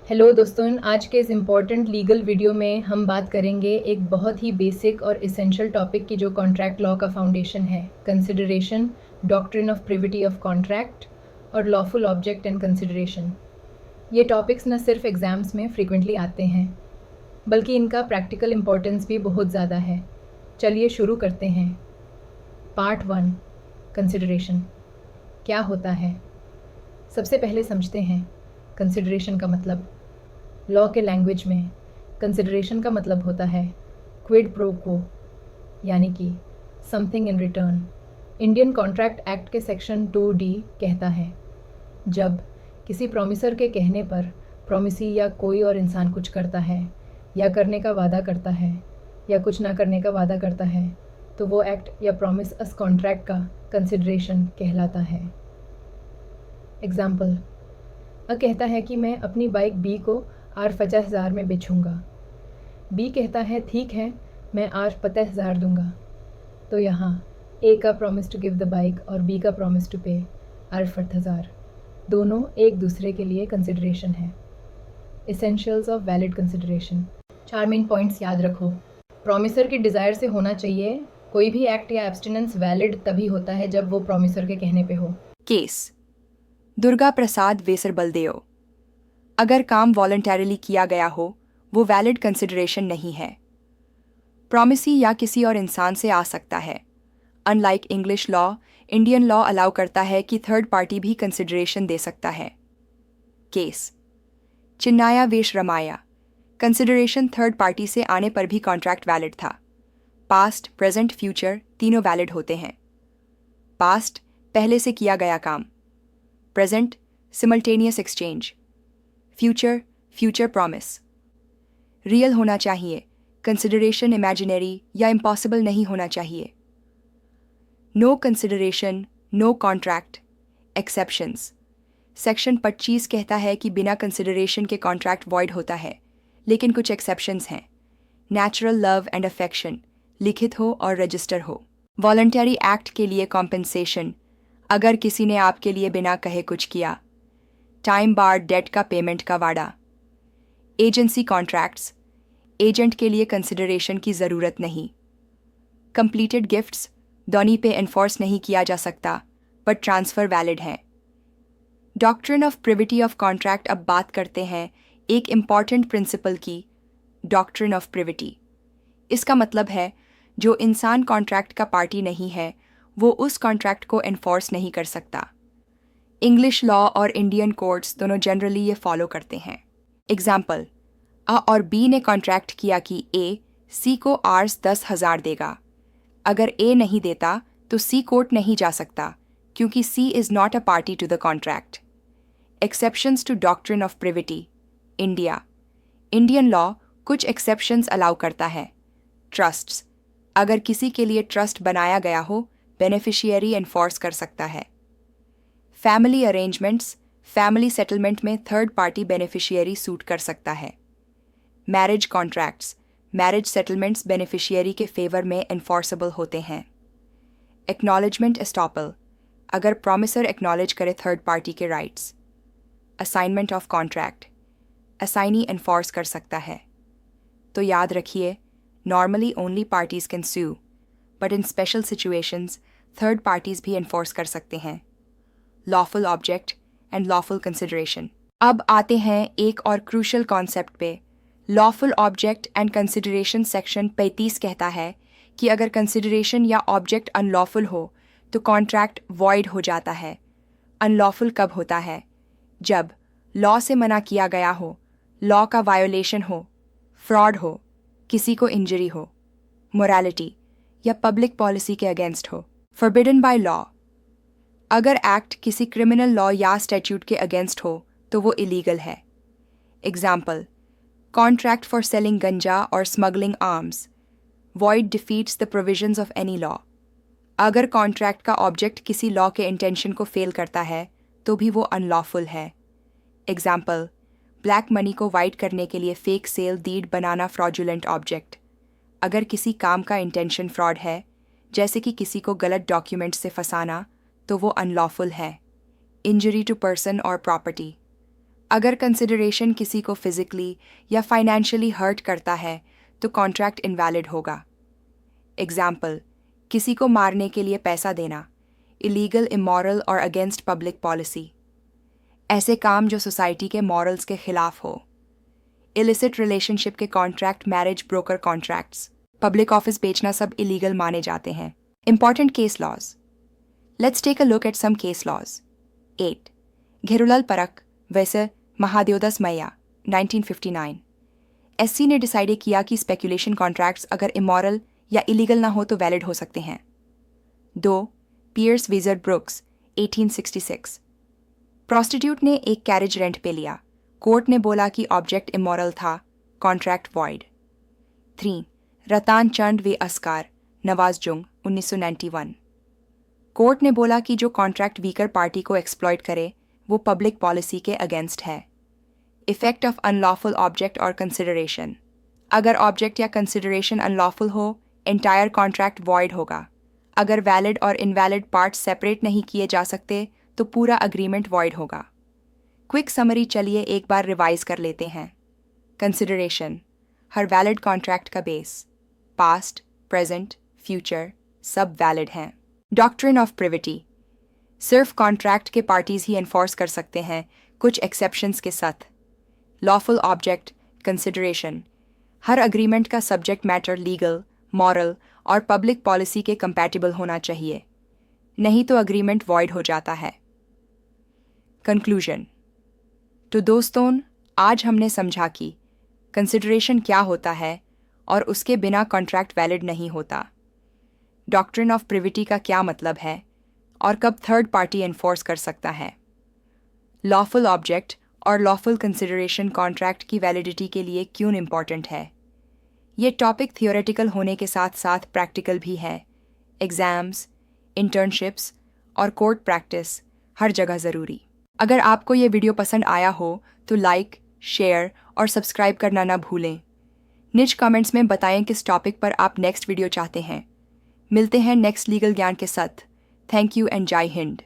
Hello दोस्तों, आज के इस इम्पॉर्टेंट लीगल वीडियो में हम बात करेंगे एक बहुत ही बेसिक और इसेंशियल टॉपिक की जो कॉन्ट्रैक्ट लॉ का फाउंडेशन है, consideration, doctrine of privity of contract और लॉफुल ऑब्जेक्ट एंड कंसिडरेशन। ये टॉपिक्स न सिर्फ एग्ज़ाम्स में फ्रीक्वेंटली आते हैं बल्कि इनका प्रैक्टिकल इम्पोर्टेंस भी बहुत ज़्यादा है। चलिए शुरू करते हैं। पार्ट 1, कंसिडरेशन क्या होता है। सबसे पहले समझते हैं कंसिडरेशन का मतलब। लॉ के लैंग्वेज में कंसिडरेशन का मतलब होता है क्विड प्रो क्वो, यानी कि something in return. Indian contract act के सेक्शन 2D कहता है, जब किसी प्रॉमिसर के कहने पर प्रॉमिसी या कोई और इंसान कुछ करता है या करने का वादा करता है या कुछ ना करने का वादा करता है तो वो एक्ट या प्रॉमिस अस कॉन्ट्रैक्ट का कंसिडरेशन कहलाता है। एग्जाम्पल, कहता है कि मैं अपनी बाइक बी को R50,000 में बेचूंगा। बी कहता है ठीक है, मैं R50,000 दूंगा। तो यहाँ ए का promise to give the bike और बी का प्रॉमिस टू पे R50,000 दोनों एक दूसरे के लिए कंसिडरेशन है। Essentials of valid consideration. 4 main points याद रखो। प्रॉमिसर की डिज़ायर से होना चाहिए। कोई भी एक्ट या एब्स्टिनेंस वैलिड तभी होता है जब वो प्रॉमिसर के कहने पे हो। केस दुर्गा प्रसाद वेसर बलदेव। अगर काम वॉलंटरीली किया गया हो वो वैलिड कंसिडरेशन नहीं है। प्रॉमिसी या किसी और इंसान से आ सकता है। Unlike English law, Indian law allow करता है कि थर्ड पार्टी भी कंसिडरेशन दे सकता है। केस चिन्नाया वेश रमाया। कंसिडरेशन थर्ड पार्टी से आने पर भी कॉन्ट्रैक्ट वैलिड था। पास्ट, प्रेजेंट, फ्यूचर तीनों वैलिड होते हैं। पास्ट पहले से किया गया काम, present simultaneous exchange, future future promise. Real होना चाहिए, कंसिडरेशन इमेजिनरी या इम्पॉसिबल नहीं होना चाहिए। No consideration no contract. Exceptions. Section 25 कहता है कि बिना कंसिडरेशन के कॉन्ट्रैक्ट वॉइड होता है, लेकिन कुछ एक्सेप्शंस हैं। नेचुरल लव एंड अफेक्शन, लिखित हो और रजिस्टर हो। वॉलंटरी एक्ट के लिए कॉम्पेंसेशन, अगर किसी ने आपके लिए बिना कहे कुछ किया। टाइम बार डेट का पेमेंट का वादा। एजेंसी कॉन्ट्रैक्ट्स, एजेंट के लिए कंसिडरेशन की ज़रूरत नहीं। कंप्लीटेड गिफ्ट्स, दोनी पे एनफोर्स नहीं किया जा सकता बट ट्रांसफ़र वैलिड है। Doctrine of privity of contract. अब बात करते हैं एक इम्पॉर्टेंट प्रिंसिपल की, डॉक्ट्रिन ऑफ प्रिविटी। इसका मतलब है जो इंसान कॉन्ट्रैक्ट का पार्टी नहीं है वो उस कॉन्ट्रैक्ट को एनफोर्स नहीं कर सकता। इंग्लिश लॉ और इंडियन कोर्ट्स दोनों जनरली ये फॉलो करते हैं। एग्जाम्पल, A और B ने कॉन्ट्रैक्ट किया कि A C को Rs 10,000 देगा। अगर A नहीं देता तो C कोर्ट नहीं जा सकता क्योंकि C is not a party to the contract. Exceptions to doctrine of privity. India. Indian law कुछ एक्सेप्शंस अलाउ करता है। ट्रस्ट्स, अगर किसी के लिए ट्रस्ट बनाया गया हो बेनिफिशियरी एनफोर्स कर सकता है। फैमिली अरेंजमेंट्स, फैमिली सेटलमेंट में थर्ड पार्टी बेनिफिशियरी सूट कर सकता है। Marriage contracts, marriage settlements beneficiary के फेवर में एनफोर्सेबल होते हैं। एक्नॉलेजमेंट एस्टॉपल, अगर प्रॉमिसर एक्नॉलेज करे थर्ड पार्टी के rights. Assignment of contract, assignee enforce कर सकता है। तो याद रखिए, normally only parties can sue, but in special situations third parties भी एनफोर्स कर सकते हैं। Lawful object and lawful consideration. अब आते हैं एक और क्रूशल कॉन्सेप्ट पे। Lawful object and consideration section 35 कहता है कि अगर कंसिडरेशन या ऑब्जेक्ट अनलॉफुल हो तो कॉन्ट्रैक्ट वॉइड हो जाता है। अनलॉफुल कब होता है? जब लॉ से मना किया गया हो, लॉ का वायोलेशन हो, फ्रॉड हो, किसी को इंजरी हो, मोरालिटी या पब्लिक पॉलिसी के अगेंस्ट हो। फॉरबिडन बाय लॉ, अगर एक्ट किसी क्रिमिनल लॉ या स्टैट्यूट के अगेंस्ट हो तो वो इलीगल है। एग्जाम्पल, कॉन्ट्रैक्ट फॉर सेलिंग गंजा और smuggling arms, void defeats the provisions of any law. अगर कॉन्ट्रैक्ट का ऑब्जेक्ट किसी लॉ के इंटेंशन को फेल करता है तो भी वो अनलॉफुल है। एग्जाम्पल, ब्लैक मनी को वाइट करने के लिए फेक सेल डीड बनाना फ्रॉडुलेंट ऑब्जेक्ट। अगर किसी काम का इंटेंशन फ्रॉड है, जैसे कि किसी को गलत डॉक्यूमेंट से फंसाना, तो वो अनलॉफुल है। इंजरी टू पर्सन और प्रॉपर्टी, अगर कंसिडरेशन किसी को फिजिकली या फाइनेंशियली हर्ट करता है तो कॉन्ट्रैक्ट इनवैलिड होगा। एग्जाम्पल, किसी को मारने के लिए पैसा देना, इलीगल, इमोरल और अगेंस्ट पब्लिक पॉलिसी। ऐसे काम जो सोसाइटी के मॉरल्स के खिलाफ हो। इलिसिट रिलेशनशिप के contract, marriage, broker contracts, public office बेचना सब इलीगल माने जाते हैं। Important case laws. Let's take a look at some case laws. 8. Gherulal Parakh वैसे महादेवदास मैया 1959। एससी ने डिसाइड किया कि स्पेकुलेशन कॉन्ट्रैक्ट्स अगर इमोरल या इलीगल ना हो तो वैलिड हो सकते हैं। 2. Piers वीजर brooks 1866। प्रोस्टिट्यूट ने एक कैरेज रेंट पे लिया, कोर्ट ने बोला कि ऑब्जेक्ट इमोरल था, कॉन्ट्रैक्ट वॉइड। 3. रतान चंद वे अस्कार नवाज जुंग 1991। कोर्ट ने बोला कि जो कॉन्ट्रैक्ट वीकर पार्टी को एक्सप्लॉइट करे वो पब्लिक पॉलिसी के अगेंस्ट है। इफेक्ट ऑफ अनलॉफुल ऑब्जेक्ट और कंसिडरेशन। अगर ऑब्जेक्ट या कंसिडरेशन अनलॉफुल हो, एंटायर कॉन्ट्रैक्ट वॉइड होगा। अगर वैलिड और इनवैलिड पार्ट्स सेपरेट नहीं किए जा सकते तो पूरा अग्रीमेंट वॉइड होगा। क्विक समरी चलिए एक बार रिवाइज कर लेते हैं। कंसिडरेशन हर वैलिड कॉन्ट्रैक्ट का बेस। पास्ट, प्रेजेंट, फ्यूचर सब वैलिड हैं। डॉक्ट्रिन ऑफ प्रिविटी सिर्फ कॉन्ट्रैक्ट के पार्टीज ही एनफोर्स कर सकते हैं, कुछ एक्सेप्शंस के साथ। लॉफुल ऑब्जेक्ट कंसिडरेशन हर अग्रीमेंट का सब्जेक्ट मैटर लीगल, मॉरल और पब्लिक पॉलिसी के कंपैटिबल होना चाहिए, नहीं तो अग्रीमेंट वॉइड हो जाता है। कंक्लूजन। तो दोस्तों, आज हमने समझा कि कंसिडरेशन क्या होता है और उसके बिना कॉन्ट्रैक्ट वैलिड नहीं होता, डॉक्ट्रिन ऑफ प्रिविटी का क्या मतलब है और कब थर्ड पार्टी एनफोर्स कर सकता है, लॉफुल ऑब्जेक्ट और लॉफुल कंसिडरेशन कॉन्ट्रैक्ट की वैलिडिटी के लिए क्यों इम्पॉर्टेंट है। ये टॉपिक थियोरेटिकल होने के साथ साथ प्रैक्टिकल भी है। एग्ज़ाम्स, इंटर्नशिप्स और कोर्ट प्रैक्टिस हर जगह ज़रूरी। अगर आपको ये वीडियो पसंद आया हो तो लाइक, शेयर और सब्सक्राइब करना ना भूलें। निज कमेंट्स में बताएं किस टॉपिक पर आप नेक्स्ट वीडियो चाहते हैं। मिलते हैं नेक्स्ट लीगल ज्ञान के साथ। थैंक यू एंड जय हिंद।